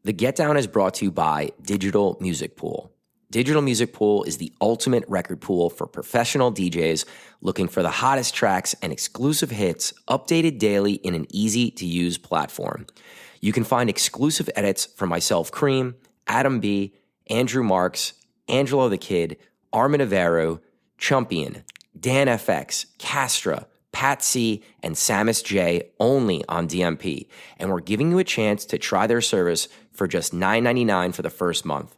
The Get Down is brought to you by Digital Music Pool. Digital Music Pool is the ultimate record pool for professional DJs looking for the hottest tracks and exclusive hits updated daily in an easy-to-use platform. You can find exclusive edits from myself, Cream, Adam B., Andrew Marks, Angelo the Kid, Armin Averu, Chumpian, Dan FX, Castra, Pat C, and Samus J only on DMP, and we're giving you a chance to try their service for just $9.99 for the first month.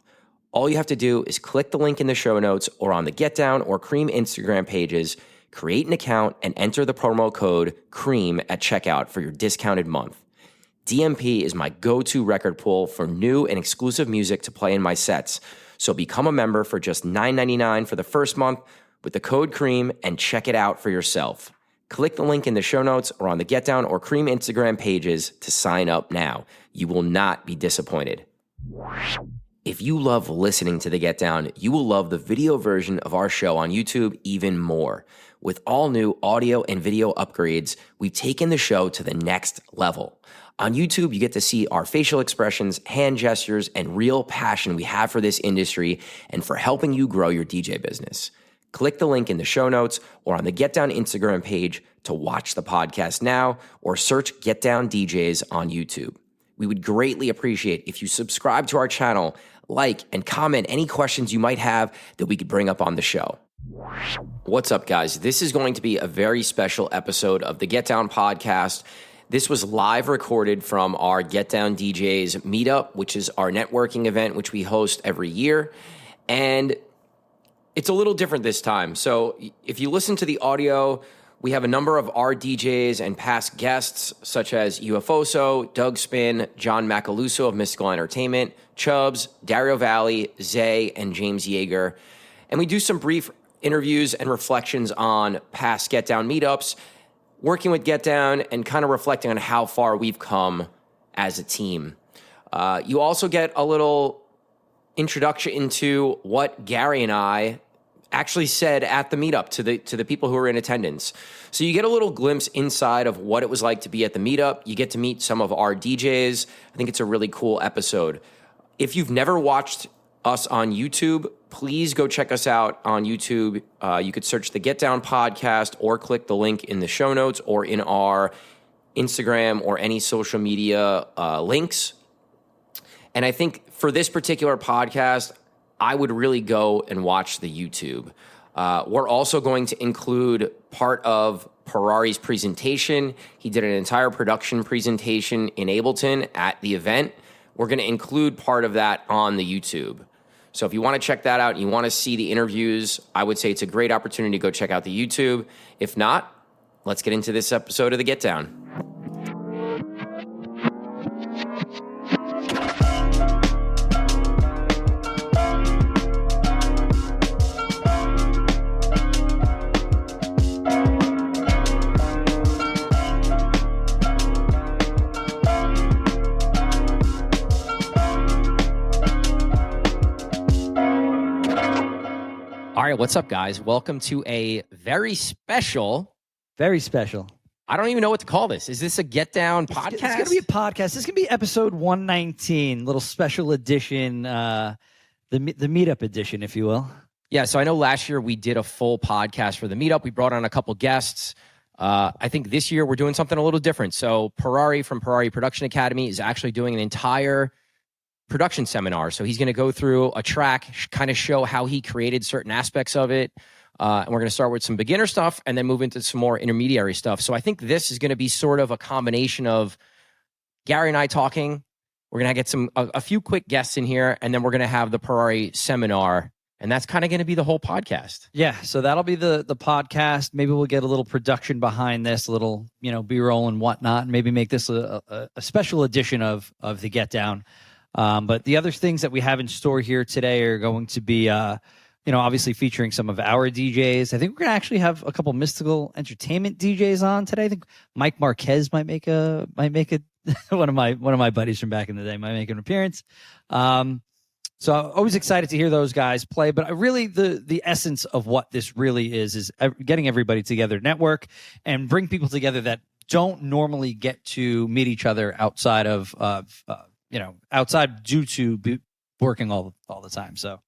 All you have to do is click the link in the show notes or on the Get Down or Cream Instagram pages, create an account, and enter the promo code CREAM at checkout for your discounted month. DMP is my go-to record pool for new and exclusive music to play in my sets, so become a member for just $9.99 for the first month with the code CREAM and check it out for yourself. Click the link in the show notes or on the Get Down or Cream Instagram pages to sign up now. You will not be disappointed. If you love listening to the Get Down, you will love the video version of our show on YouTube even more. With all new audio and video upgrades, we've taken the show to the next level. On YouTube, you get to see our facial expressions, hand gestures, and real passion we have for this industry and for helping you grow your DJ business. Click the link in the show notes or on the Get Down Instagram page to watch the podcast now or search Get Down DJs on YouTube. We would greatly appreciate if you subscribe to our channel, like, and comment any questions you might have that we could bring up on the show. What's up, guys? This is going to be a very special episode of the Get Down podcast. This was live recorded from our Get Down DJs meetup, which is our networking event, which we host every year. And it's a little different this time. So if you listen to the audio, we have a number of our DJs and past guests, such as UFOso, Doug Spin, John Macaluso of Mystical Entertainment, Chubbs, Dario Valli, Zay, and James Yeager. And we do some brief interviews and reflections on past Get Down meetups, working with Get Down, and kind of reflecting on how far we've come as a team. You also get a little introduction into what Gary and I actually said at the meetup to the people who were in attendance. So you get a little glimpse inside of what it was like to be at the meetup. You get to meet some of our DJs. I think it's a really cool episode. If you've never watched us on YouTube, please go check us out on YouTube. You could search the Get Down podcast or click the link in the show notes or in our Instagram or any social media links. And I think for this particular podcast, I would really go and watch the YouTube. We're also going to include part of Purari's presentation. He did an entire production presentation in Ableton at the event. We're going to include part of that on the YouTube. So if you want to check that out and you want to see the interviews, I would say it's a great opportunity to go check out the YouTube. If not, let's get into this episode of the Get Down. All right, what's up, guys? Welcome to a very special. I don't even know what to call this. Is this a Get Down podcast? It's going to be a podcast. This is going to be episode 119, little special edition, the meetup edition, if you will. Yeah, so I know last year we did a full podcast for the meetup. We brought on a couple guests. I think this year we're doing something a little different. So Purari from Purari Production Academy is actually doing an entire production seminar. So he's going to go through a track, kind of show how he created certain aspects of it. And we're going to start with some beginner stuff and then move into some more intermediary stuff. So I think this is going to be sort of a combination of Gary and I talking. We're going to get a few quick guests in here, and then we're going to have the Purari seminar. And that's kind of going to be the whole podcast. Yeah, so that'll be the podcast. Maybe we'll get a little production behind this, a little, B-roll and whatnot, and maybe make this a special edition of the Get Down. But the other things that we have in store here today are going to be, obviously featuring some of our DJs. I think we're going to actually have a couple Mystical Entertainment DJs on today. I think Mike Marquez might make a one of my buddies from back in the day might make an appearance. So I'm always excited to hear those guys play. But really, the essence of what this really is getting everybody together, network, and bring people together that don't normally get to meet each other outside of outside due to working all the time. So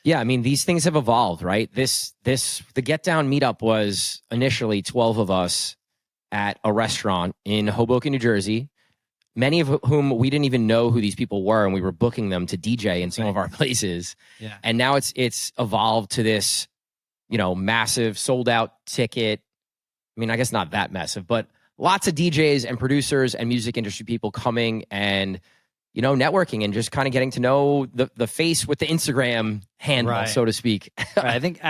yeah, I mean, these things have evolved, right? The Get Down meetup was initially 12 of us at a restaurant in Hoboken, New Jersey, many of whom we didn't even know who these people were, and we were booking them to DJ in some of our places. Yeah. And now it's evolved to this, massive sold out ticket. I mean, I guess not that massive, but lots of DJs and producers and music industry people coming and, networking and just kind of getting to know the face with the Instagram handle, Right. so to speak. Right. I think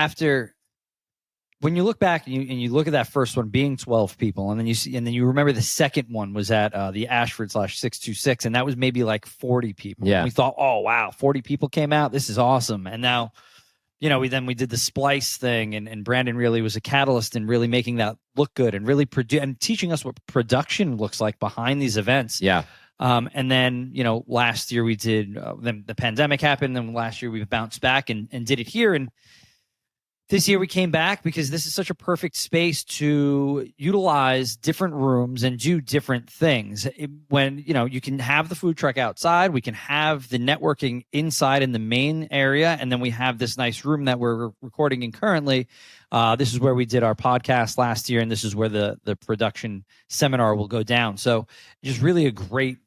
when you look back and you look at that first one being 12 people, and then you remember the second one was at the Ashford /626, and that was maybe like 40 people. Yeah. And we thought, oh wow, 40 people came out. This is awesome. And now, we did the Splice thing, and Brandon really was a catalyst in really making that look good and really and teaching us what production looks like behind these events. Yeah. And then, last year we did, then the pandemic happened. And last year we bounced back and did it here. And this year we came back because this is such a perfect space to utilize different rooms and do different things. When, you can have the food truck outside, we can have the networking inside in the main area. And then we have this nice room that we're recording in currently. This is where we did our podcast last year, and this is where the production seminar will go down. So just really a great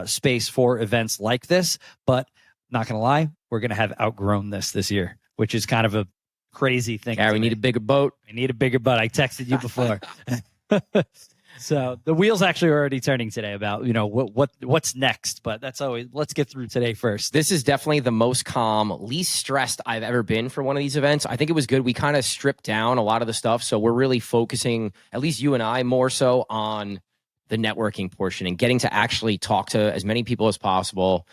space for events like this. But not going to lie, we're going to have outgrown this year, which is kind of a crazy thing. Yeah, we need a bigger boat. We need a bigger boat. I texted you before. So the wheels actually are already turning today about, what's next, but that's always, let's get through today first. This is definitely the most calm, least stressed I've ever been for one of these events. I think it was good. We kind of stripped down a lot of the stuff. So we're really focusing, at least you and I, more so on the networking portion and getting to actually talk to as many people as possible.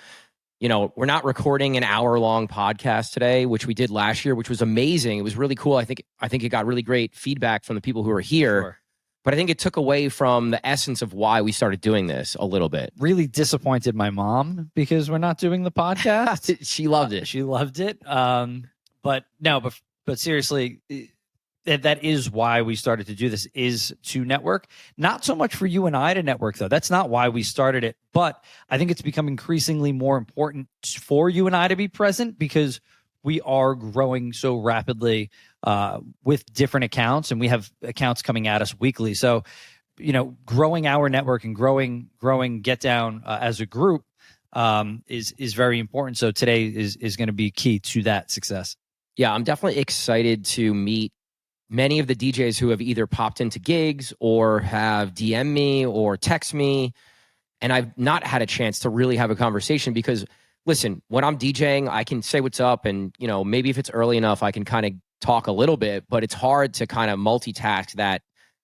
We're not recording an hour-long podcast today, which we did last year, which was amazing. It was really cool. I think it got really great feedback from the people who were here. Sure. But I think it took away from the essence of why we started doing this a little bit. Really disappointed my mom because we're not doing the podcast. She loved it. She loved it. But seriously, that is why we started to do this, is to network. Not so much for you and I to network, though. That's not why we started it. But I think it's become increasingly more important for you and I to be present because we are growing so rapidly with different accounts, and we have accounts coming at us weekly. So, growing our network and growing Get Down as a group is very important. So today is going to be key to that success. Yeah, I'm definitely excited to meet many of the DJs who have either popped into gigs or have DM me or text me. And I've not had a chance to really have a conversation because, listen, when I'm DJing, I can say what's up. And, maybe if it's early enough, I can kind of talk a little bit. But it's hard to kind of multitask that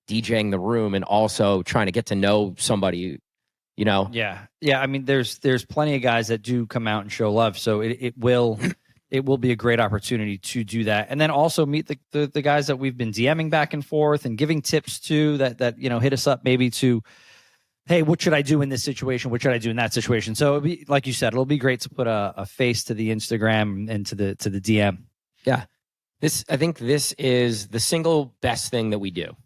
DJing the room and also trying to get to know somebody, Yeah. I mean, there's plenty of guys that do come out and show love. So it will be a great opportunity to do that. And then also meet the guys that we've been DMing back and forth and giving tips to that hit us up maybe to, hey, what should I do in this situation? What should I do in that situation? So it'll be, like you said, it'll be great to put a face to the Instagram and to the DM. Yeah. I think this is the single best thing that we do.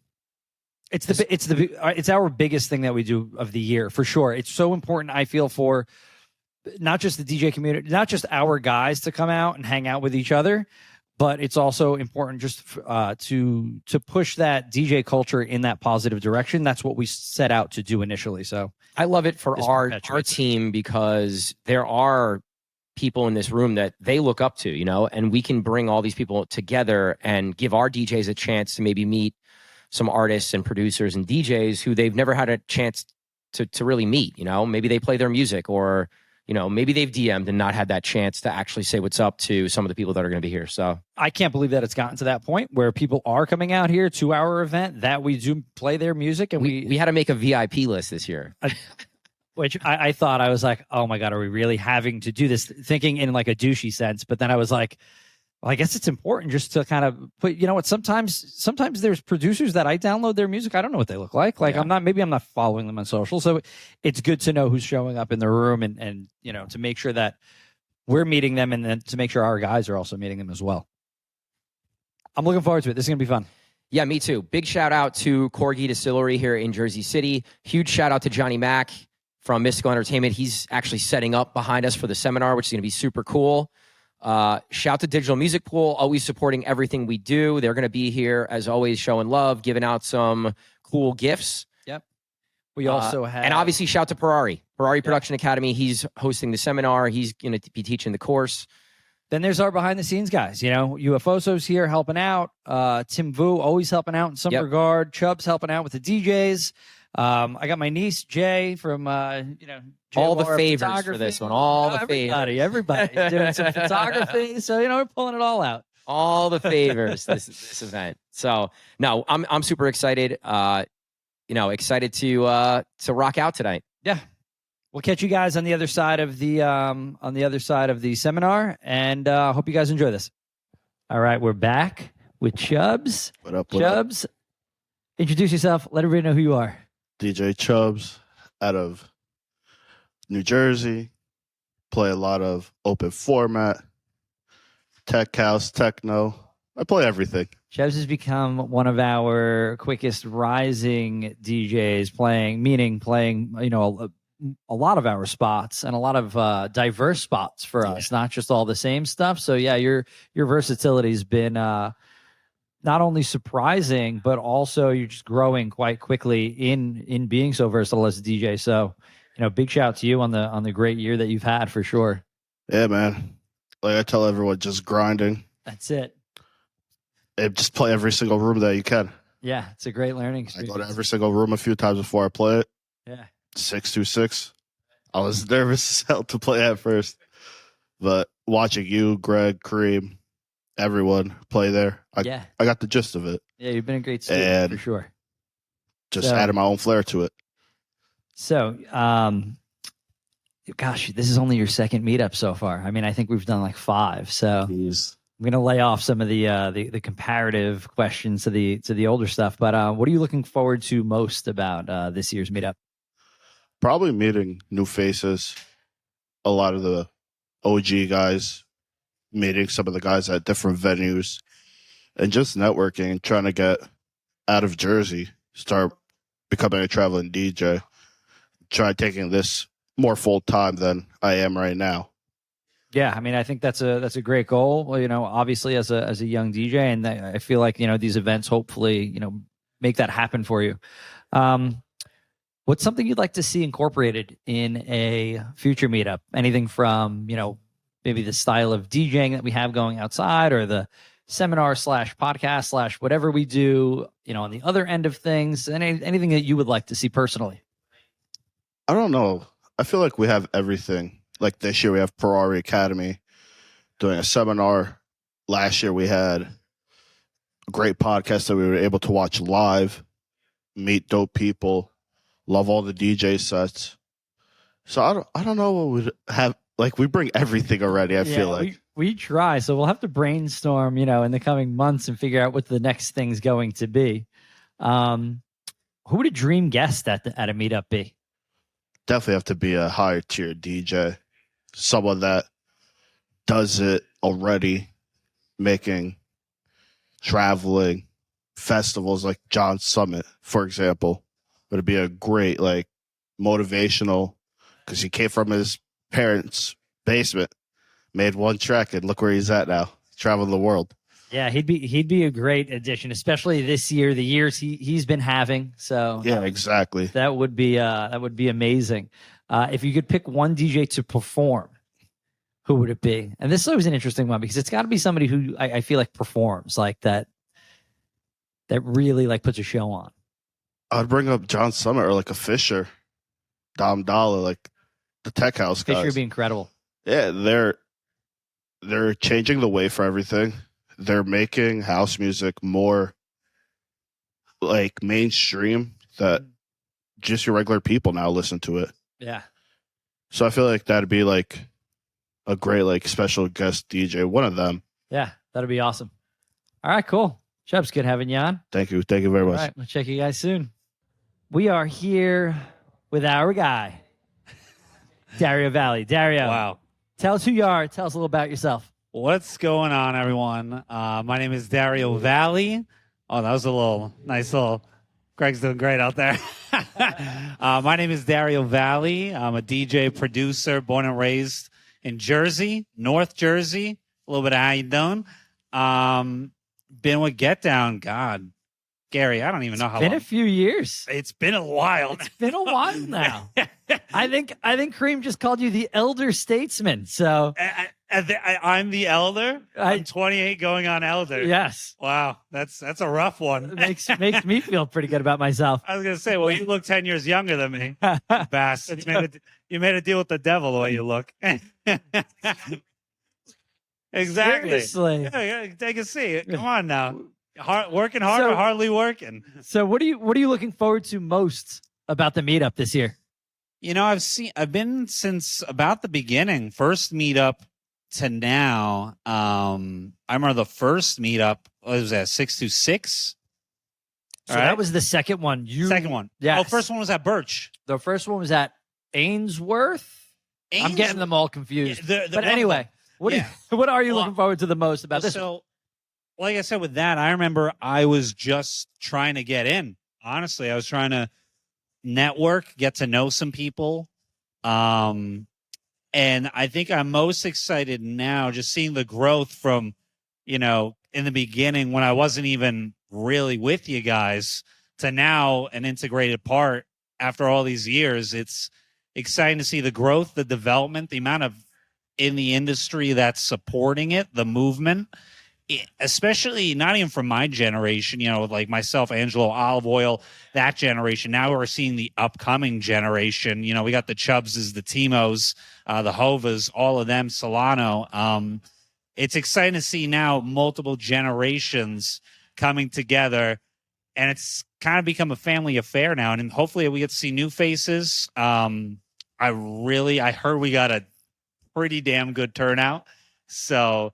It's our biggest thing that we do of the year, for sure. It's so important, I feel, for not just the DJ community, not just our guys to come out and hang out with each other, but it's also important just to push that DJ culture in that positive direction. That's what we set out to do initially. So I love it for our team because there are people in this room that they look up to, and we can bring all these people together and give our DJs a chance to maybe meet some artists and producers and DJs who they've never had a chance to really meet. Maybe they play their music, or maybe they've DM'd and not had that chance to actually say what's up to some of the people that are going to be here. So I can't believe that it's gotten to that point where people are coming out here to our event, that we do play their music. And we had to make a VIP list this year. Which I thought, I was like, oh my God, are we really having to do this? Thinking in like a douchey sense. But then I was like, well, I guess it's important just to kind of put, what, sometimes there's producers that I download their music. I don't know what they look like. Like, yeah. Maybe I'm not following them on social. So it's good to know who's showing up in the room and to make sure that we're meeting them, and then to make sure our guys are also meeting them as well. I'm looking forward to it. This is going to be fun. Yeah, me too. Big shout out to Corgi Distillery here in Jersey City. Huge shout out to Johnny Mac. from Mystical Entertainment. He's actually setting up behind us for the seminar, which is going to be super cool. Shout to Digital Music Pool, always supporting everything we do. They're going to be here, as always, showing love, giving out some cool gifts. Yep. We also have... And obviously, shout to Purari Production Academy. He's hosting the seminar. He's going to be teaching the course. Then there's our behind-the-scenes guys. You know, UFOso's here helping out. Tim Vu always helping out in some regard. Chubb's helping out with the DJs. I got my niece, Jay, from, all the favors for this one. All the favors. Everybody doing some photography. So, we're pulling it all out. All the favors this event. So, no, I'm super excited. Excited to rock out tonight. Yeah. We'll catch you guys on the other side of the seminar, and hope you guys enjoy this. All right, we're back with Chubbs. What up? Chubbs, introduce yourself. Let everybody know who you are. DJ Chubbs out of New Jersey. Play a lot of open format, tech house, techno. I play everything. Chubbs has become one of our quickest rising DJs, playing a lot of our spots and a lot of diverse spots for us, not just all the same stuff. So yeah, your versatility has been not only surprising, but also you're just growing quite quickly in being so versatile as a DJ. So, big shout to you on the great year that you've had for sure. Yeah, man. Like I tell everyone, just grinding. That's it. And just play every single room that you can. Yeah, it's a great learning experience. I go to every single room a few times before I play it. Yeah. 626. I was nervous as hell to play at first, but watching you, Greg, Kareem, everyone play there, I got the gist of it. Yeah, you've been a great student for sure. Just added my own flair to it. So, gosh, this is only your second meetup so far. I mean, I think we've done like 5. So Jeez. I'm going to lay off some of the comparative questions to the older stuff. But what are you looking forward to most about this year's meetup? Probably meeting new faces, a lot of the OG guys, meeting some of the guys at different venues, and just networking and trying to get out of Jersey, start becoming a traveling DJ, try taking this more full time than I am right now. Yeah, I mean, I think that's a great goal. Well, obviously as a young DJ, and I feel like these events hopefully make that happen for you. What's something you'd like to see incorporated in a future meetup? Anything from, maybe the style of DJing that we have going outside, or the seminar / podcast / whatever we do, on the other end of things, and anything that you would like to see personally? I don't know. I feel like we have everything. Like this year we have Purari Academy doing a seminar. Last year we had a great podcast that we were able to watch live, meet dope people. Love all the DJ sets. So I don't know what we'd have. Like, we bring everything already, I feel like. We try. So we'll have to brainstorm, in the coming months and figure out what the next thing's going to be. Who would a dream guest at a meetup be? Definitely have to be a higher tier DJ. Someone that does it already, making traveling festivals like John Summit, for example. Would be a great, motivational, because he came from his parents' basement, made one track, and look where he's at now, traveling the world. Yeah, he'd be a great addition, especially this year, the years he's been having. So yeah, exactly. That would be amazing. If you could pick one DJ to perform, who would it be? And this is always an interesting one because it's got to be somebody who I feel like performs like that really puts a show on. I'd bring up John Summit or a Fisher, Dom Dollar, the tech house guys. Fisher would be incredible. Yeah, they're changing the way for everything. They're making house music more mainstream, that just your regular people now listen to it. Yeah. So I feel like that'd be a great special guest DJ, one of them. Yeah, that'd be awesome. All right, cool. Chubbs, good having you on. Thank you very much. All right, we'll check you guys soon. We are here with our guy, Dario Valley. Dario. Wow. Tell us who you are. Tell us a little about yourself. What's going on, everyone? My name is Dario Valley. Oh, that was a nice little. Greg's doing great out there. My name is Dario Valley. I'm a DJ producer, born and raised in Jersey, North Jersey. A little bit of how you doing? Been with Get Down. God, Gary, I don't even know how Been long. a few years. It's been a while. It's been a while now. I think Kareem just called you the elder statesman. So I'm the elder. I'm 28 going on elder. yes, Wow, that's a rough one. it makes me feel pretty good about myself. I was gonna say, well, you look 10 years younger than me, bastard. You made a deal with the devil the way you look. Exactly. Seriously. Yeah, take a seat. Come on now. Working hard or hardly working. So what are you looking forward to most about the meetup this year? You know, I've been since about the beginning, first meetup to now. I remember the first meetup, what was that, 626? So that was the second one. Second one. Yes. Oh, first one was at Birch. The first one was at Ainsworth. I'm getting them all confused. But anyway, what are you looking forward to the most about this? So, like I said, with that, I remember I was just trying to get in. Honestly, I was trying to network, get to know some people. And I think I'm most excited now just seeing the growth from, in the beginning when I wasn't even really with you guys to now an integrated part after all these years. It's exciting to see the growth, the development, the amount of in the industry that's supporting it, the movement, especially not even from my generation, like myself, Angelo, Olive Oil, that generation. Now we're seeing the upcoming generation. We got the Chubbses, the Timos, the Hovas, all of them, Solano. It's exciting to see now multiple generations coming together, and it's kind of become a family affair now. And hopefully we get to see new faces. I heard we got a pretty damn good turnout. So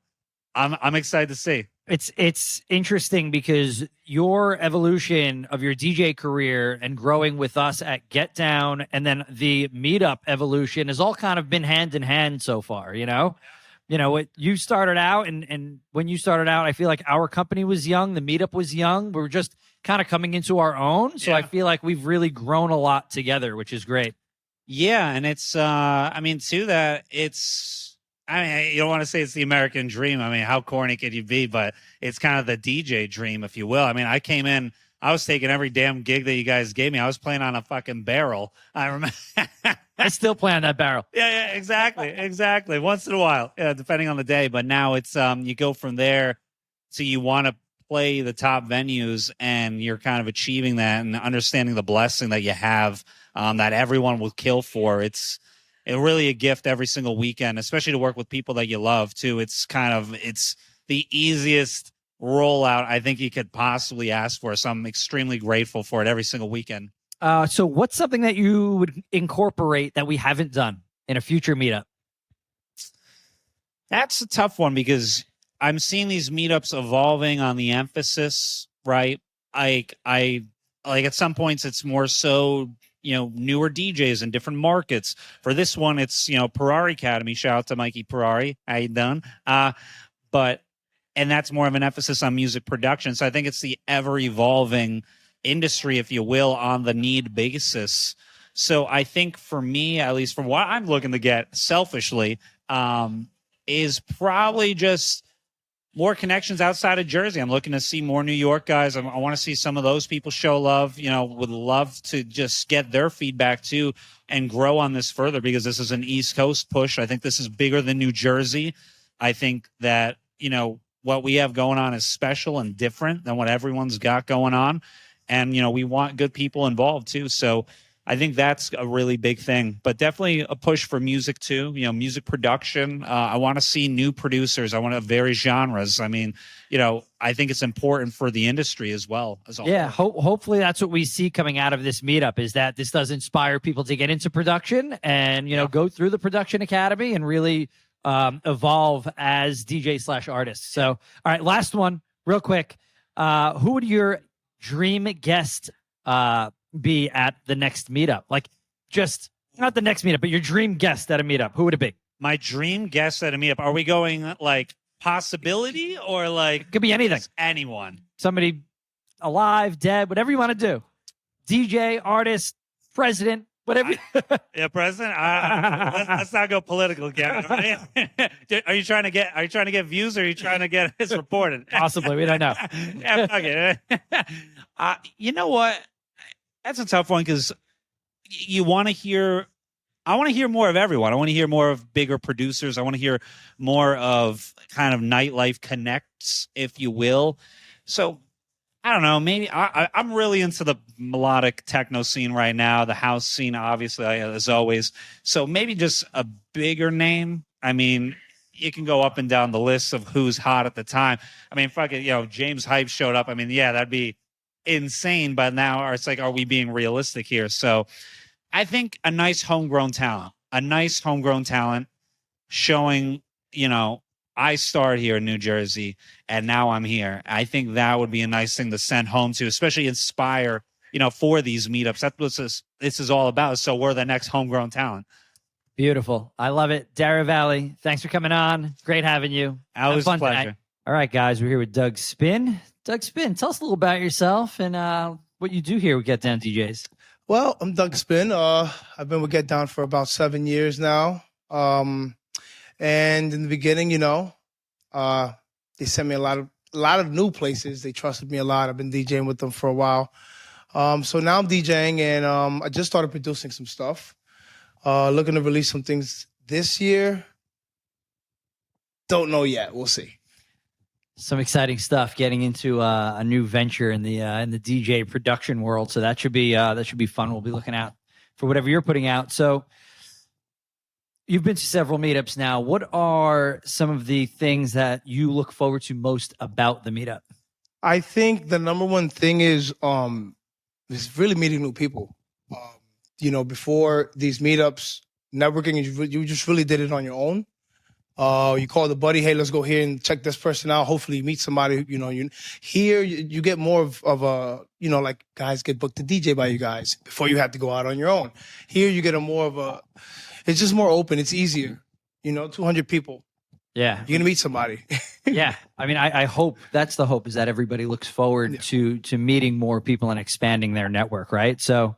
I'm excited to see. It's interesting because your evolution of your DJ career and growing with us at Get Down and then the meetup evolution has all kind of been hand in hand so far, what you started out and when you started out, I feel like our company was young, the meetup was young. We were just kind of coming into our own. So I feel like we've really grown a lot together, which is great. Yeah, and it's you don't want to say it's the American dream. How corny could you be? But it's kind of the DJ dream, if you will. I came in, I was taking every damn gig that you guys gave me. I was playing on a fucking barrel. I remember. I still play on that barrel. Yeah, exactly. Once in a while, depending on the day. But now it's you go from there to you want to play the top venues, and you're kind of achieving that and understanding the blessing that you have that everyone will kill for. It's really a gift every single weekend, especially to work with people that you love too. It's the easiest rollout I think you could possibly ask for. So I'm extremely grateful for it every single weekend. So what's something that you would incorporate that we haven't done in a future meetup? That's a tough one because I'm seeing these meetups evolving on the emphasis, right? I at some points it's more so, newer DJs in different markets. For this one, it's, Purari Academy. Shout out to Mikey Purari. How you done? And that's more of an emphasis on music production. So I think it's the ever evolving industry, if you will, on the need basis. So I think for me, at least from what I'm looking to get selfishly, is probably just more connections outside of Jersey. I'm looking to see more New York guys. I want to see some of those people show love. Would love to just get their feedback too and grow on this further because this is an East Coast push. I think this is bigger than New Jersey. I think that, what we have going on is special and different than what everyone's got going on. And, we want good people involved too. So I think that's a really big thing, but definitely a push for music too. Music production. I want to see new producers. I want to vary genres. I think it's important for the industry as well. Hopefully that's what we see coming out of this meetup is that this does inspire people to get into production and, go through the production academy and really evolve as DJ/artists. So, all right, last one real quick. Who would your dream guest be at the next meetup? Like, just not the next meetup, but your dream guest at a meetup. Who would it be? My dream guest at a meetup. Are we going like possibility or like? It could be anything. Anyone. Somebody alive, dead, whatever you want to do. DJ, artist, president, whatever. Yeah, President. Let's not go political again. Are you trying to get views, or are you trying to get this reported? Possibly, we don't know. Yeah, fuck it. You know what? That's a tough one because you want to hear. I want to hear more of everyone. I want to hear more of bigger producers. I want to hear more of kind of nightlife connects, if you will. So I don't know. Maybe I'm really into the melodic techno scene right now. The house scene, obviously, as always. So maybe just a bigger name. I mean, you can go up and down the list of who's hot at the time. I mean, fucking, James Hype showed up. I mean, yeah, that'd be insane. But now it's like, are we being realistic here? So I think a nice homegrown talent showing, I started here in New Jersey and now I'm here. I think that would be a nice thing to send home to, especially inspire, for these meetups. That's what this is all about. So we're the next homegrown talent. Beautiful. I love it. Dara Valley, thanks for coming on. Great having you. Always a pleasure. Tonight. All right, guys, we're here with Doug Spin. Doug Spin, tell us a little about yourself and what you do here with Get Down DJs. Well, I'm Doug Spin. I've been with Get Down for about 7 years now. And in the beginning, they sent me a lot of new places. They trusted me a lot. I've been DJing with them for a while. So now I'm DJing, and I just started producing some stuff. Looking to release some things this year. Don't know yet. We'll see. Some exciting stuff. Getting into a new venture in the DJ production world. So that should be fun. We'll be looking out for whatever you're putting out. So you've been to several meetups now. What are some of the things that you look forward to most about the meetup? I think the number one thing is really meeting new people. Before these meetups, networking, you just really did it on your own. You call the buddy, hey, let's go here and check this person out. Hopefully you meet somebody, here you get more of a, like guys get booked to DJ by you guys before you have to go out on your own. Here you get it's just more open. It's easier, 200 people. Yeah. You're going to meet somebody. Yeah. I mean, I hope that's the hope, is that everybody looks forward to meeting more people and expanding their network. Right. So,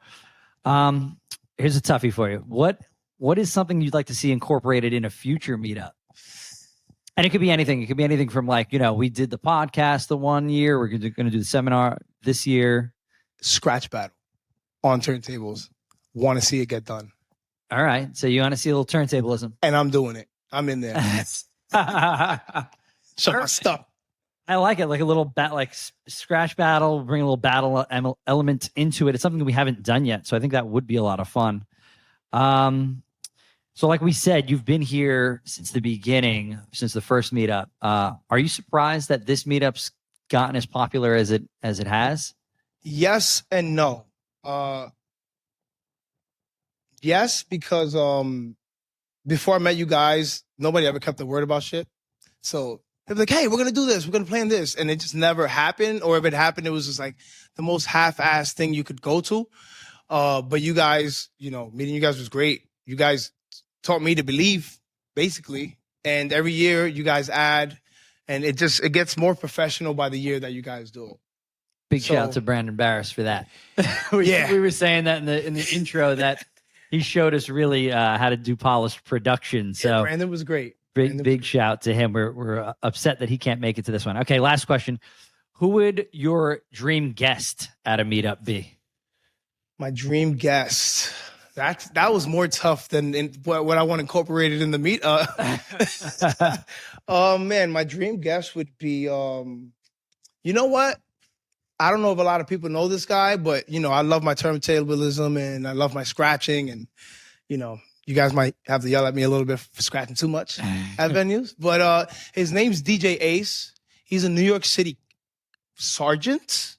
here's a toughie for you. What is something you'd like to see incorporated in a future meetup? And it could be anything. It could be anything from we did the podcast the one year. We're going to do the seminar this year. Scratch battle on turntables. Want to see it get done. All right. So you want to see a little turntablism. And I'm doing it. I'm in there. So my stuff. I like it. Like a little scratch battle, bring a little battle element into it. It's something that we haven't done yet. So I think that would be a lot of fun. So like we said, you've been here since the beginning, since the first meetup. Are you surprised that this meetup's gotten as popular as it has? Yes and no. Yes, because before I met you guys, nobody ever kept the word about shit. So they'd be like, hey, we're going to do this. We're going to plan this. And it just never happened. Or if it happened, it was just like the most half-assed thing you could go to. But you guys, meeting you guys was great. You guys taught me to believe, basically. And every year you guys add, and it gets more professional by the year that you guys do it. Big shout out to Brandon Barris for that. Yeah. We were saying that in the intro that he showed us really how to do polished production. So yeah, Brandon was great. Big shout to him. We're upset that he can't make it to this one. Okay, last question. Who would your dream guest at a meetup be? My dream guest. That was more tough than what I want incorporated in the meet. Oh man, my dream guest would be. You know what? I don't know if a lot of people know this guy, but I love my turntablism and I love my scratching, and you guys might have to yell at me a little bit for scratching too much at venues. But his name's DJ Ace. He's a New York City sergeant.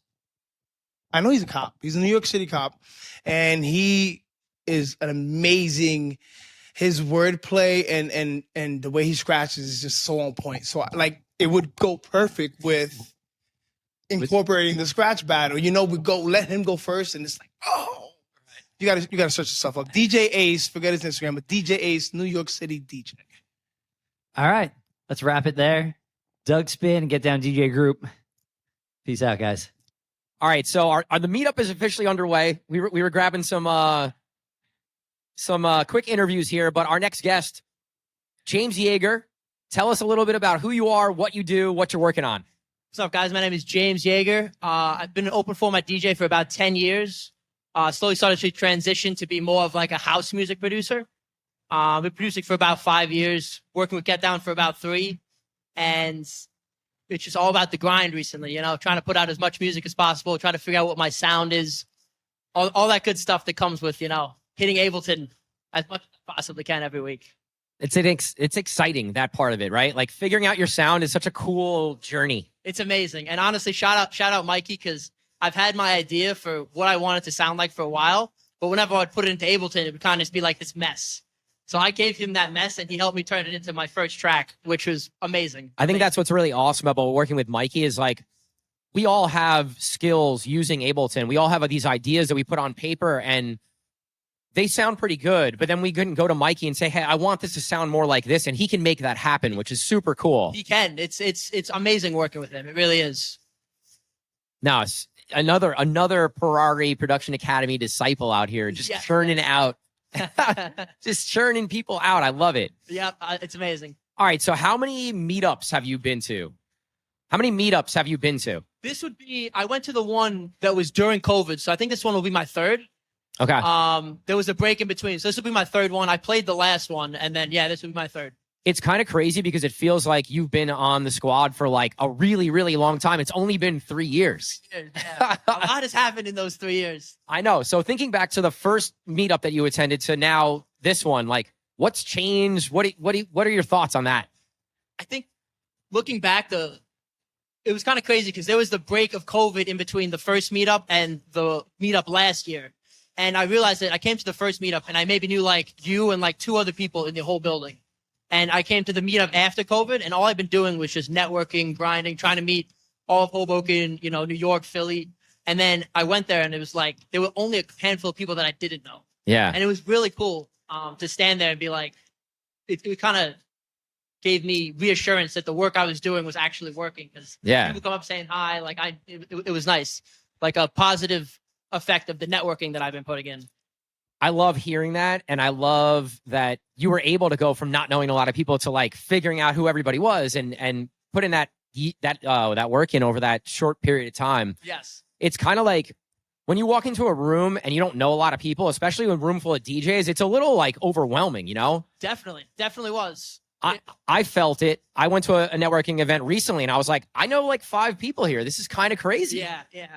I know he's a cop. He's a New York City cop, and he is an amazing. His wordplay and the way he scratches is just so on point. So it would go perfect with incorporating the scratch battle. We let him go first, and it's like, oh, you gotta search yourself up. DJ Ace, forget his Instagram, but DJ Ace, New York City DJ. All right, let's wrap it there. Doug Spin, Get Down DJ Group. Peace out, guys. All right, so the meetup is officially underway. We were grabbing some quick interviews here, but our next guest, James Yeager, tell us a little bit about who you are, what you do, what you're working on. What's up, guys? My name is James Yeager. I've been an open format DJ for about 10 years. Slowly started to transition to be more of like a house music producer. Been producing for about 5 years, working with Get Down for about 3. And it's just all about the grind recently, you know, trying to put out as much music as possible, trying to figure out what my sound is, all that good stuff that comes with, you know, hitting Ableton as much as I possibly can every week. It's exciting, that part of it, right? Like figuring out your sound is such a cool journey. It's amazing. And honestly, shout out Mikey, because I've had my idea for what I want it to sound like for a while, but whenever I'd put it into Ableton, it would kind of just be like this mess. So I gave him that mess, and he helped me turn it into my first track, which was amazing. I think that's what's really awesome about working with Mikey is like, we all have skills using Ableton. We all have these ideas that we put on paper and they sound pretty good, but then we couldn't go to Mikey and say, hey, I want this to sound more like this. And he can make that happen, which is super cool. He can. It's amazing working with him. It really is. Now, it's another Purari Production Academy disciple out here, just churning out. Just churning people out. I love it. Yeah, it's amazing. All right, so how many meetups have you been to? This would be, I went to the one that was during COVID, so I think this one will be my third. Okay. There was a break in between, so this will be my third one. I played the last one, and then this will be my third. It's kind of crazy because it feels like you've been on the squad for like a really, really long time. It's only been 3 years. Yeah. A lot has happened in those 3 years. I know. So thinking back to the first meetup that you attended to now this one, like what's changed? What are your thoughts on that? I think looking back, it was kind of crazy because there was the break of COVID in between the first meetup and the meetup last year. And I realized that I came to the first meetup and I maybe knew like you and like 2 other people in the whole building. And I came to the meetup after COVID, and all I've been doing was just networking, grinding, trying to meet all of Hoboken, you know, New York, Philly. And then I went there, and it was like there were only a handful of people that I didn't know. Yeah. And it was really cool to stand there and be like, it kind of gave me reassurance that the work I was doing was actually working. Because people come up saying hi, like it was nice, like a positive effect of the networking that I've been putting in. I love hearing that, and I love that you were able to go from not knowing a lot of people to like figuring out who everybody was and putting that work in over that short period of time. Yes. It's kind of like when you walk into a room and you don't know a lot of people, especially in a room full of DJs, it's a little like overwhelming, you know? Definitely was. I felt it. I went to a networking event recently and I was like, I know like 5 people here. This is kind of crazy. Yeah.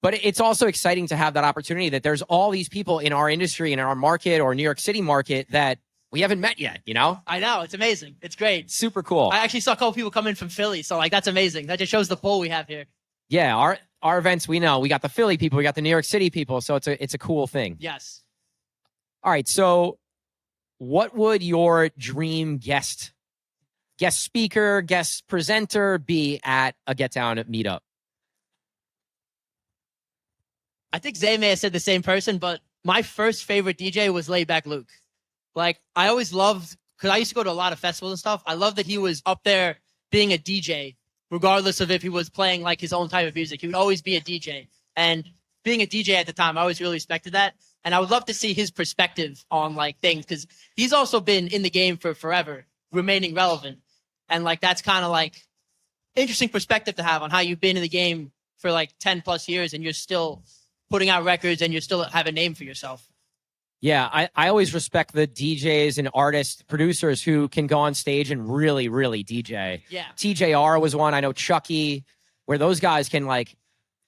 But it's also exciting to have that opportunity that there's all these people in our industry and in our market or New York City market that we haven't met yet, you know? I know. It's amazing. It's great. Super cool. I actually saw a couple people come in from Philly. So like, that's amazing. That just shows the pull we have here. Yeah. Our events, we know we got the Philly people, we got the New York City people. So it's a cool thing. Yes. All right. So what would your dream guest speaker, guest presenter be at a Get Down meetup? I think Zay may have said the same person, but my first favorite DJ was Laidback Luke. Like, I always loved, because I used to go to a lot of festivals and stuff. I love that he was up there being a DJ, regardless of if he was playing like his own type of music. He would always be a DJ. And being a DJ at the time, I always really respected that. And I would love to see his perspective on like things, because he's also been in the game for forever, remaining relevant. And like, that's kind of like interesting perspective to have on how you've been in the game for like 10 plus years and you're still putting out records and you still have a name for yourself. Yeah, I always respect the DJs and artists, producers who can go on stage and really, really DJ. Yeah. TJR was one. I know Chucky, where those guys can like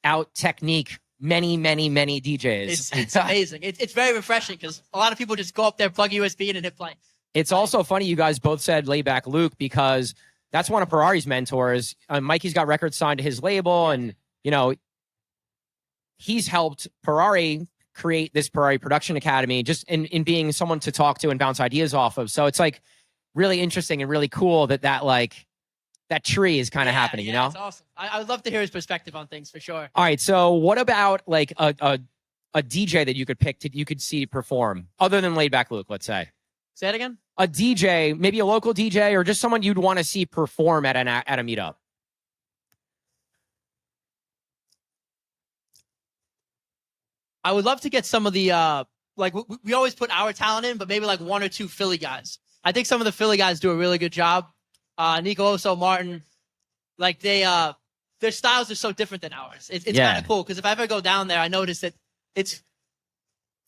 out technique many, many, many DJs. It's amazing. It's very refreshing because a lot of people just go up there, plug USB in and hit play. It's also funny you guys both said Laidback Luke because that's one of Purari's mentors. Mikey's got records signed to his label and, you know, he's helped Purari create this Purari Production Academy just in being someone to talk to and bounce ideas off of. So it's like really interesting and really cool that tree is kind of happening, you know? It's awesome. I would love to hear his perspective on things for sure. All right. So what about like a DJ that you could pick you could see perform other than Laidback Luke, let's say? Say it again? A DJ, maybe a local DJ or just someone you'd want to see perform at a meetup. I would love to get some of the like we always put our talent in, but maybe like 1 or 2 Philly guys. I think some of the Philly guys do a really good job. Nico Oso, Martin, like their styles are so different than ours. It's kind of cool because if I ever go down there, I notice that it's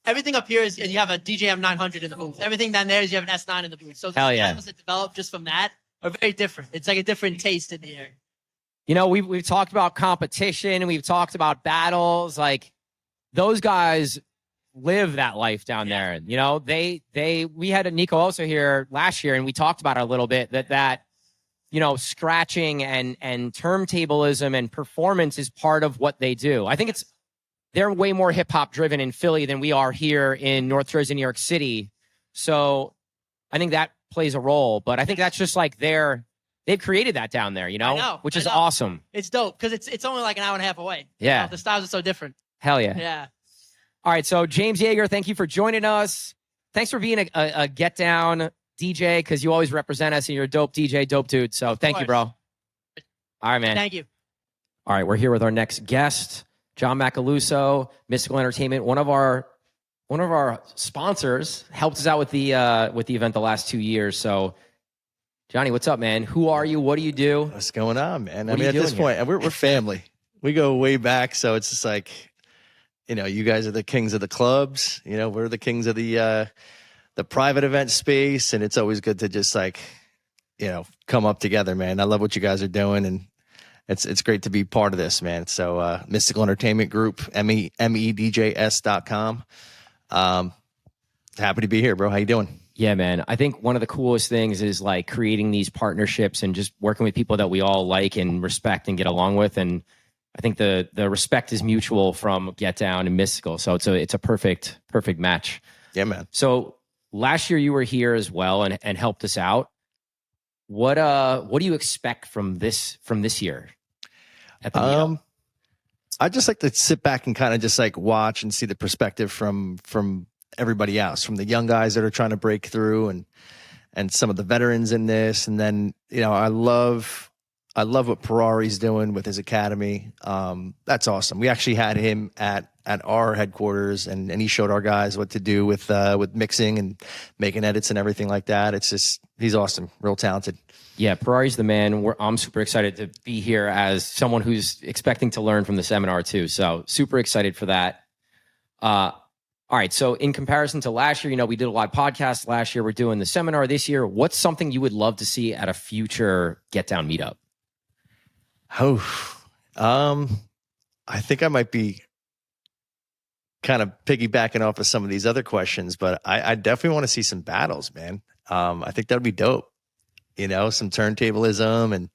everything up here is you have a DJM 900 in the booth. Everything down there is you have an S9 in the booth. So the styles that develop just from that are very different. It's like a different taste in the air. You know, we've talked about competition and we've talked about battles. Like those guys live that life down there. You know, we had a Nico also here last year and we talked about it a little bit that you know, scratching and turntablism and performance is part of what they do. I think they're way more hip hop driven in Philly than we are here in North Jersey, New York City. So I think that plays a role, but I think that's just like they've created that down there, you know, which is awesome. It's dope because it's only like an hour and a half away. Yeah. You know, the styles are so different. Hell yeah. Yeah. All right. So James Yeager, thank you for joining us. Thanks for being a get down DJ because you always represent us and you're a dope DJ, dope dude. So thank you, bro. All right, man. Thank you. All right. We're here with our next guest, John Macaluso, Mystical Entertainment. One of our sponsors helped us out with the event the last 2 years. So Johnny, what's up, man? Who are you? What do you do? What's going on, man? What I mean, at this point, we're family. We go way back, so it's just like, you know, you guys are the kings of the clubs. You know, we're the kings of the private event space, and it's always good to just like, you know, come up together, man. I love what you guys are doing, and it's great to be part of this, man. So Mystical Entertainment Group, MEDJS.com. Happy to be here, bro. How you doing? Yeah, man. I think one of the coolest things is like creating these partnerships and just working with people that we all like and respect and get along with. And I think the respect is mutual from Get Down and Mystical. So it's a perfect match. Yeah, man. So last year you were here as well and helped us out. What do you expect from this year at the meetup? I just like to sit back and kind of just like watch and see the perspective from everybody else, from the young guys that are trying to break through and some of the veterans in this. And then, you know, I love what Purari's doing with his academy. That's awesome. We actually had him at our headquarters and he showed our guys what to do with mixing and making edits and everything like that. It's just, he's awesome, real talented. Yeah, Purari's the man. I'm super excited to be here as someone who's expecting to learn from the seminar too. So super excited for that. All right. So in comparison to last year, you know, we did a live podcast last year. We're doing the seminar this year. What's something you would love to see at a future Get Down meetup? I think I might be kind of piggybacking off of some of these other questions, but I definitely want to see some battles, man. I think that'd be dope. You know, some turntablism and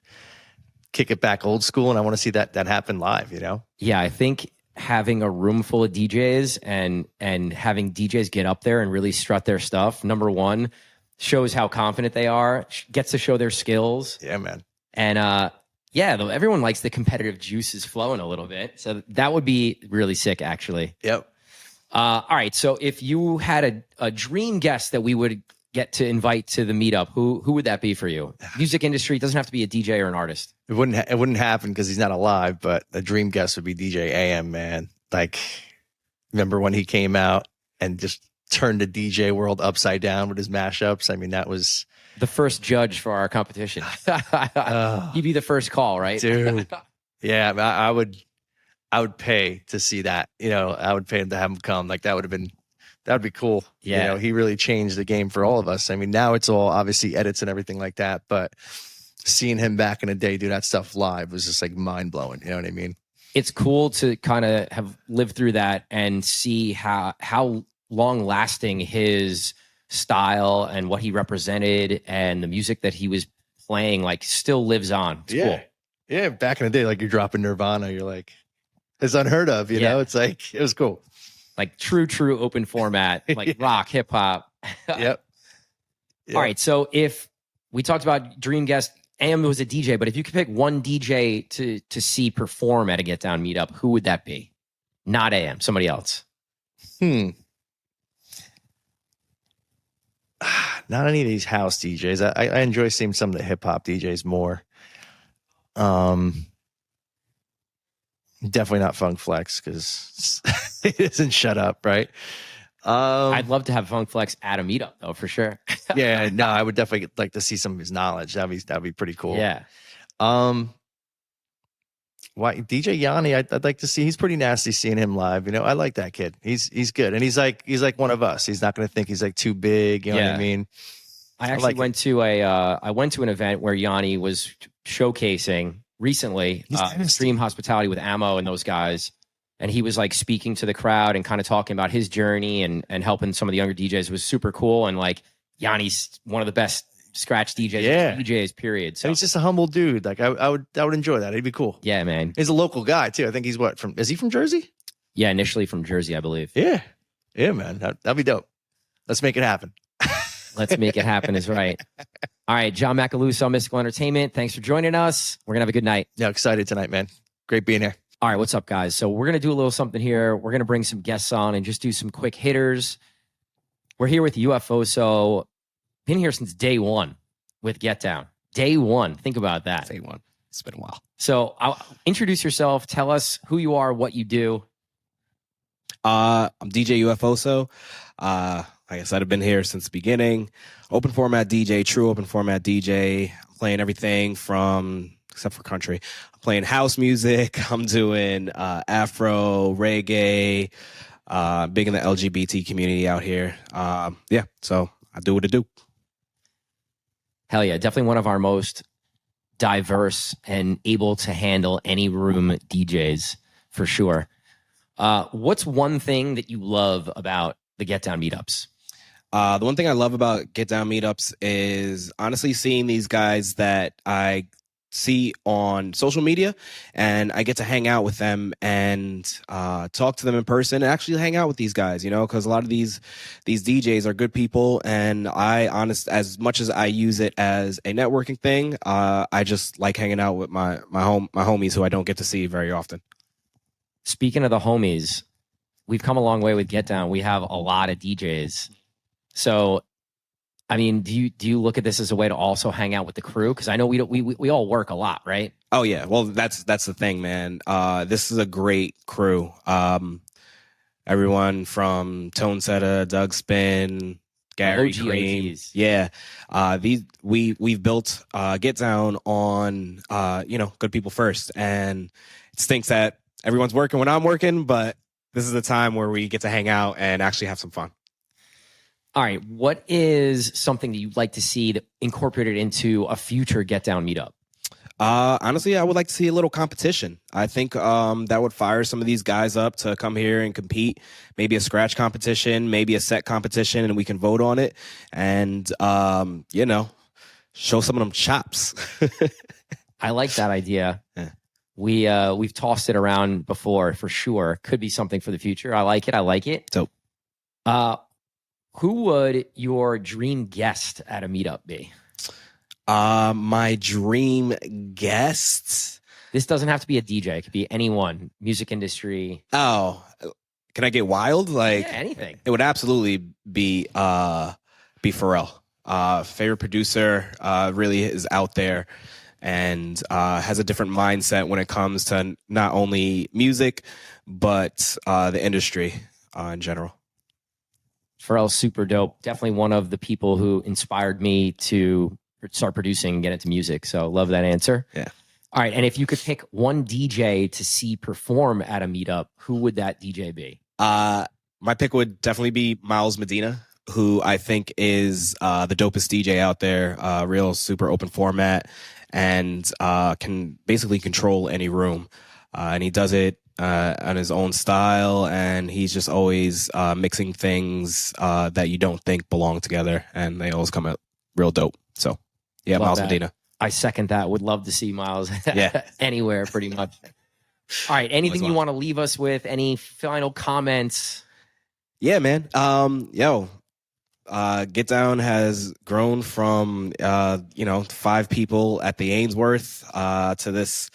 kick it back old school. And I want to see that happen live, you know? Yeah. I think having a room full of DJs and having DJs get up there and really strut their stuff, number one, shows how confident they are, gets to show their skills. Yeah, man. And everyone likes the competitive juices flowing a little bit. So that would be really sick, actually. Yep. All right. So if you had a dream guest that we would get to invite to the meetup, who would that be for you? Music industry, doesn't have to be a DJ or an artist. It wouldn't happen because he's not alive, but a dream guest would be DJ AM, man. Like, remember when he came out and just turned the DJ world upside down with his mashups? I mean, that was the first judge for our competition. He'd be the first call, right? Dude. Yeah, I would pay to see that. You know, I would pay to have him come. Like, that would be cool. Yeah. You know, he really changed the game for all of us. I mean, now it's all obviously edits and everything like that, but seeing him back in the day do that stuff live was just like mind blowing. You know what I mean? It's cool to kind of have lived through that and see how long lasting his style and what he represented and the music that he was playing like still lives on. It's cool. Yeah. Back in the day, like you're dropping Nirvana, you're like, it's unheard of, you know? It's like, it was cool. Like true open format, like rock, hip hop. Yep. All right. So if we talked about dream guest, AM was a DJ, but if you could pick one DJ to see perform at a Get Down meetup, who would that be? Not AM, somebody else. Not any of these house DJs. I enjoy seeing some of the hip hop DJs more. Definitely not Funk Flex because he doesn't shut up, right? I'd love to have Funk Flex at a meetup though, for sure. Yeah, no, I would definitely like to see some of his knowledge. That'd be pretty cool. Yeah. Why DJ Yanni? I'd like to see. He's pretty nasty seeing him live. You know, I like that kid. He's good, and he's like one of us. He's not going to think he's like too big. You know what I mean? I actually went to an event where Yanni was showcasing recently Extreme Hospitality with Ammo and those guys, and he was like speaking to the crowd and kind of talking about his journey and helping some of the younger DJs. It was super cool, and like Yanni's one of the best scratch DJs, period. So and he's just a humble dude. Like I would enjoy that. It'd be cool. Yeah, man. He's a local guy too. I think he's is he from Jersey? Yeah, initially from Jersey, I believe. Yeah, man. That'd be dope. Let's make it happen. Let's make it happen is right. All right, John Macaluso, Mystical Entertainment. Thanks for joining us. We're gonna have a good night. Yeah, excited tonight, man. Great being here. All right, what's up, guys? So we're gonna do a little something here. We're gonna bring some guests on and just do some quick hitters. We're here with UFO. Been here since day one with Get Down. Day one. Think about that. Day one. It's been a while. So introduce yourself. Tell us who you are, what you do. I'm DJ UFO. Like I said, I've been here since the beginning. Open format DJ, true open format DJ. I'm playing everything from, except for country, I'm playing house music. I'm doing Afro, reggae, big in the LGBT community out here. Yeah, so I do what I do. Hell yeah, definitely one of our most diverse and able to handle any room DJs for sure. What's one thing that you love about the Get Down meetups? The one thing I love about Get Down meetups is honestly seeing these guys that I see on social media, and I get to hang out with them and talk to them in person and actually hang out with these guys, you know, because a lot of these DJs are good people, and as much as I use it as a networking thing, I just like hanging out with my homies who I don't get to see very often. Speaking of the homies, we've come a long way with Get Down. We have a lot of DJs. So, I mean, do you look at this as a way to also hang out with the crew? Because I know we all work a lot, right? Oh yeah, well that's the thing, man. This is a great crew. Everyone from Tone Setter, Doug Spin, Gary Green. Yeah, we've built Get Down on good people first, and it stinks that everyone's working when I'm working, but this is the time where we get to hang out and actually have some fun. All right. What is something that you'd like to see that incorporated into a future Get Down meetup? Honestly, I would like to see a little competition. I think that would fire some of these guys up to come here and compete. Maybe a scratch competition, maybe a set competition, and we can vote on it. And, show some of them chops. I like that idea. Yeah. We've tossed it around before for sure. Could be something for the future. I like it. Dope. Who would your dream guest at a meetup be? My dream guest? This doesn't have to be a DJ. It could be anyone, music industry. Oh, can I get wild? Like anything. It would absolutely be Pharrell. Favorite producer, really is out there and has a different mindset when it comes to not only music, but the industry in general. Pharrell's super dope. Definitely one of the people who inspired me to start producing and get into music. So love that answer. Yeah. All right. And if you could pick one DJ to see perform at a meetup, who would that DJ be? My pick would definitely be Miles Medina, who I think is the dopest DJ out there. Real super open format and can basically control any room. And he does it on his own style, and he's just always mixing things that you don't think belong together, and they always come out real dope. So, yeah, Love Miles that. Medina. I second that. Would love to see Miles Yeah. anywhere, pretty much. All right. Anything you want to leave us with? Any final comments? Yeah, man. Get Down has grown from 5 people at the Ainsworth to this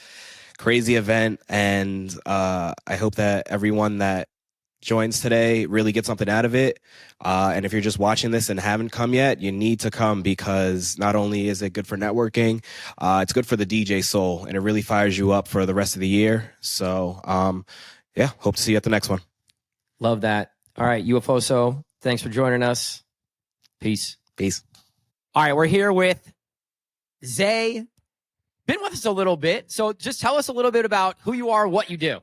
crazy event, and I hope that everyone that joins today really get something out of it. And if you're just watching this and haven't come yet, you need to come, because not only is it good for networking, it's good for the DJ soul, and it really fires you up for the rest of the year. So, yeah, hope to see you at the next one. Love that. All right, UFOso, thanks for joining us. Peace. Peace. All right, we're here with Zay. Been with us a little bit, so just tell us a little bit about who you are, what you do.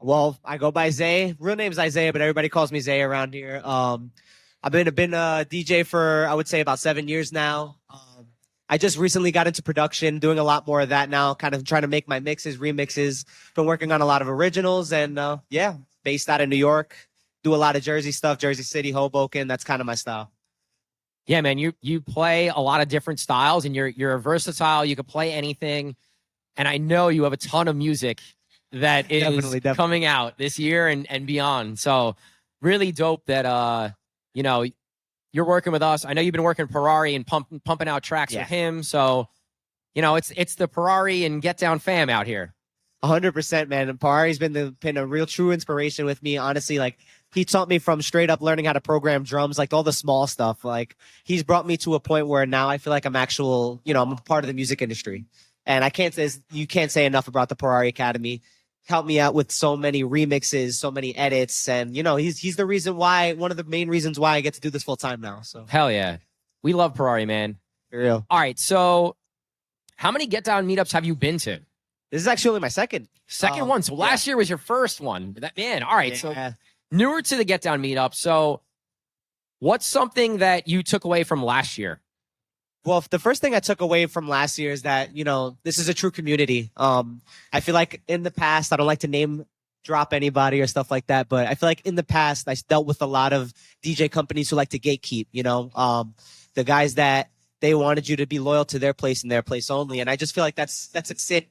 Well, I go by Zay. Real name's Isaiah, but everybody calls me Zay around here. I've been a DJ for, I would say, about 7 years now. I just recently got into production, doing a lot more of that now, kind of trying to make my mixes, remixes. Been working on a lot of originals, and yeah, based out of New York. Do a lot of Jersey stuff, Jersey City, Hoboken. That's kind of my style. Yeah, man, you play a lot of different styles, and you're versatile. You can play anything, and I know you have a ton of music that is Definitely. coming out this year and beyond. So really dope that you're working with us. I know you've been working with Purari and pumping out tracks with him. So it's the Purari and Get Down fam out here. 100%, man. And Purari's been a real true inspiration with me. Honestly, like, he taught me from straight up learning how to program drums, like all the small stuff. Like, he's brought me to a point where now I feel like I'm I'm a part of the music industry. And you can't say enough about the Purari Academy. Helped me out with so many remixes, so many edits. And, he's the reason why, one of the main reasons why I get to do this full time now. So hell yeah. We love Purari, man. For real. All right. So how many Get Down meetups have you been to? This is actually only my second. One. So last year was your first one. Man, all right. Yeah. So newer to the Get Down meetup. So what's something that you took away from last year? Well, the first thing I took away from last year is that, this is a true community. I feel like in the past, I don't like to name drop anybody or stuff like that, but I feel like in the past, I dealt with a lot of DJ companies who like to gatekeep, the guys that they wanted you to be loyal to their place and their place only. And I just feel like that's a sin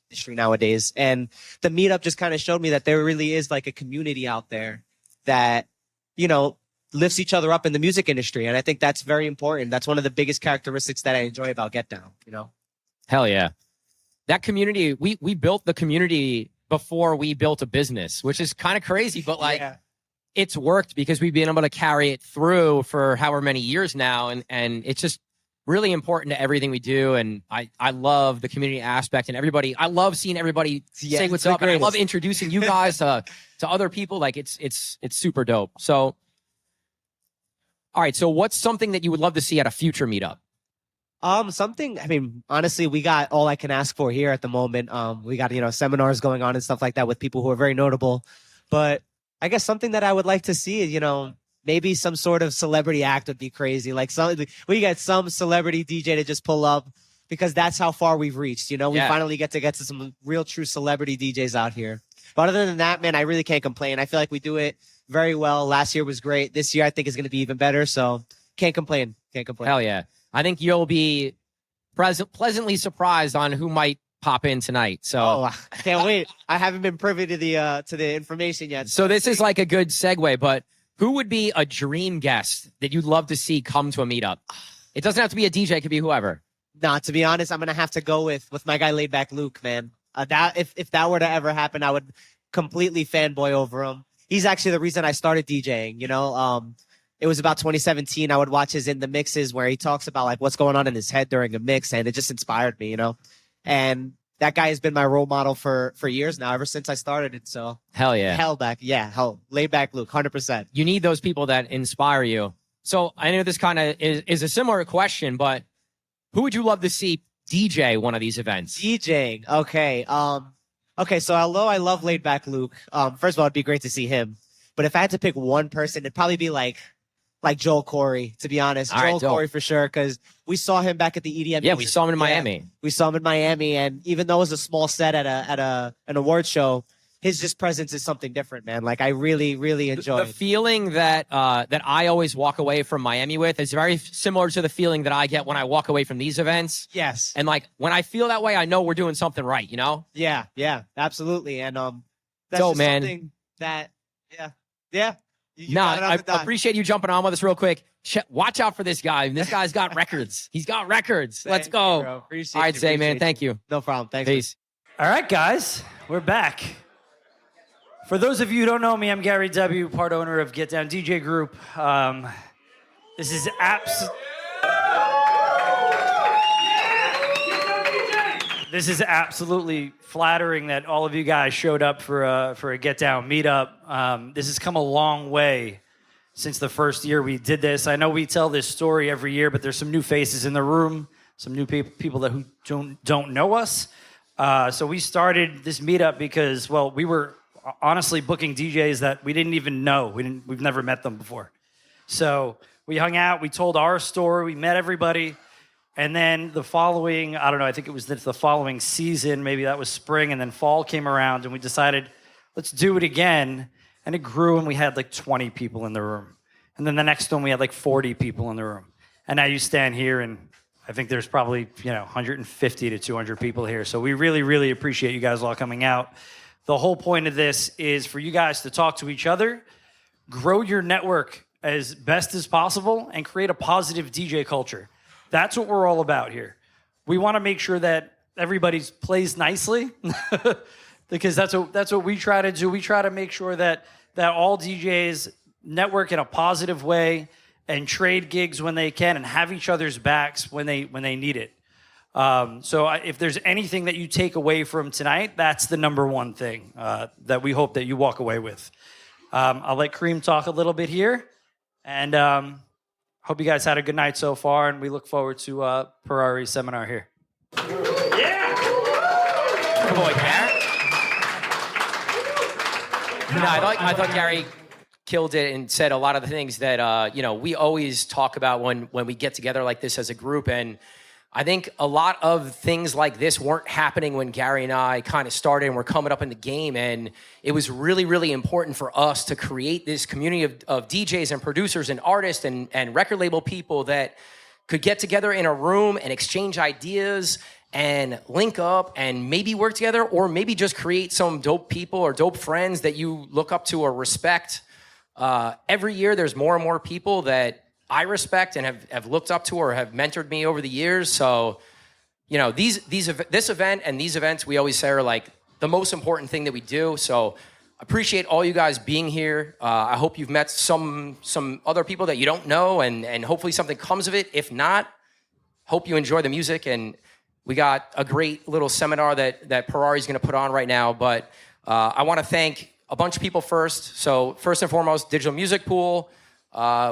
industry nowadays. And the meetup just kind of showed me that there really is like a community out there that, lifts each other up in the music industry. And I think that's very important. That's one of the biggest characteristics that I enjoy about Get Down, Hell yeah. That community, we built the community before we built a business, which is kind of crazy, but it's worked because we've been able to carry it through for however many years now. And it's just really important to everything we do. And I love the community aspect and everybody. I love seeing everybody say what's up. And I love introducing you guys to other people. Like it's super dope. So, all right. So what's something that you would love to see at a future meetup? Honestly, we got all I can ask for here at the moment. We got, seminars going on and stuff like that with people who are very notable. But I guess something that I would like to see is, maybe some sort of celebrity act would be crazy. Like we get some celebrity DJ to just pull up, because that's how far we've reached. We finally get to some real true celebrity DJs out here. But other than that, man, I really can't complain. I feel like we do it very well. Last year was great. This year, I think is going to be even better. So can't complain. Hell yeah. I think you'll be pleasantly surprised on who might pop in tonight. So I can't wait. I haven't been privy to the information yet. So this is like a good segue, but who would be a dream guest that you'd love to see come to a meetup? It doesn't have to be a DJ. It could be whoever. Nah, to be honest, I'm going to have to go with my guy Laid Back Luke, man. That if that were to ever happen, I would completely fanboy over him. He's actually the reason I started DJing, It was about 2017. I would watch his In the Mixes where he talks about like what's going on in his head during a mix, and it just inspired me, And that guy has been my role model for years now, ever since I started it. So hell yeah. Laid Back Luke, 100%. You need those people that inspire you. So I know this kind of is a similar question, but who would you love to see DJ one of these events? DJing. Okay. So although I love Laid Back Luke, first of all, it'd be great to see him. But if I had to pick one person, it'd probably be like Joel Corey, to be honest. Joel Corey for sure, because we saw him back at the EDM. Yeah, we saw him in Miami. We saw him in Miami, and even though it was a small set at an award show, his just presence is something different, man. Like I really, really enjoyed the feeling that I always walk away from Miami with is very similar to the feeling that I get when I walk away from these events. Yes. And like when I feel that way, I know we're doing something right, Yeah, absolutely. And that's dope, just man. Something that yeah. I appreciate you jumping on with us real quick. Watch out for this guy. This guy's got records. He's got records. Let's go. All right, Zay, man. Thank you. No problem. Thanks. Peace. All right, guys, we're back. For those of you who don't know me, I'm Gary W., part owner of Get Down DJ Group. This is absolutely flattering that all of you guys showed up for a Get Down meetup. This has come a long way since the first year we did this. I know we tell this story every year, but there's some new faces in the room, some new people that who don't know us. So we started this meetup because, well, we were honestly booking DJs that we didn't even know. We've never met them before. So we hung out, we told our story, we met everybody. And then the following, I don't know, I think it was the following season, maybe that was spring, and then fall came around, and we decided, let's do it again. And it grew, and we had like 20 people in the room. And then the next one, we had like 40 people in the room. And now you stand here, and I think there's probably, 150 to 200 people here. So we really, really appreciate you guys all coming out. The whole point of this is for you guys to talk to each other, grow your network as best as possible, and create a positive DJ culture. That's what we're all about here. We want to make sure that everybody plays nicely because that's what we try to do. We try to make sure that all DJs network in a positive way and trade gigs when they can and have each other's backs when they need it. So if there's anything that you take away from tonight, that's the number one thing that we hope that you walk away with. I'll let Kareem talk a little bit here, and hope you guys had a good night so far, and we look forward to Purari's seminar here. Yeah! Good boy, Gary. No, I thought Gary killed it and said a lot of the things that we always talk about when we get together like this as a group. And I think a lot of things like this weren't happening when Gary and I kind of started and we're coming up in the game. And it was really, really important for us to create this community of DJs and producers and artists and record label people that could get together in a room and exchange ideas and link up and maybe work together, or maybe just create some dope people or dope friends that you look up to or respect. Every year there's more and more people that I respect and have looked up to or have mentored me over the years. So, this event and these events we always say are like the most important thing that we do. So appreciate all you guys being here. I hope you've met some other people that you don't know, and hopefully something comes of it. If not, hope you enjoy the music. And we got a great little seminar that Purari's going to put on right now. But I want to thank a bunch of people first. So first and foremost, Digital Music Pool.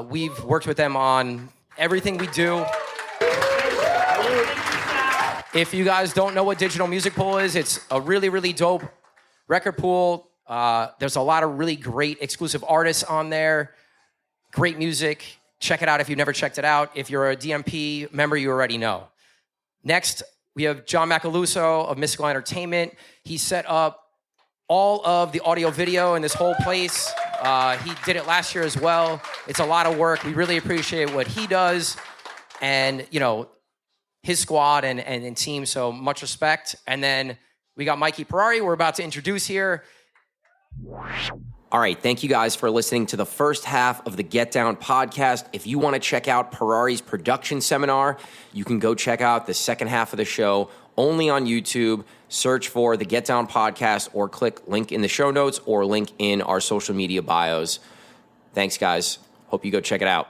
We've worked with them on everything we do. If you guys don't know what Digital Music Pool is, it's a really, really dope record pool. There's a lot of really great exclusive artists on there. Great music. Check it out if you've never checked it out. If you're a DMP member, you already know. Next, we have John Macaluso of Mystical Entertainment. He set up all of the audio video in this whole place. He did it last year as well. It's a lot of work. We really appreciate what he does and, his squad and team. So much respect. And then we got Mikey Purari we're about to introduce here. All right. Thank you guys for listening to the first half of the Get Down podcast. If you want to check out Purari's production seminar, you can go check out the second half of the show only on YouTube. Search for the Get Down podcast or click link in the show notes or link in our social media bios. Thanks, guys. Hope you go check it out.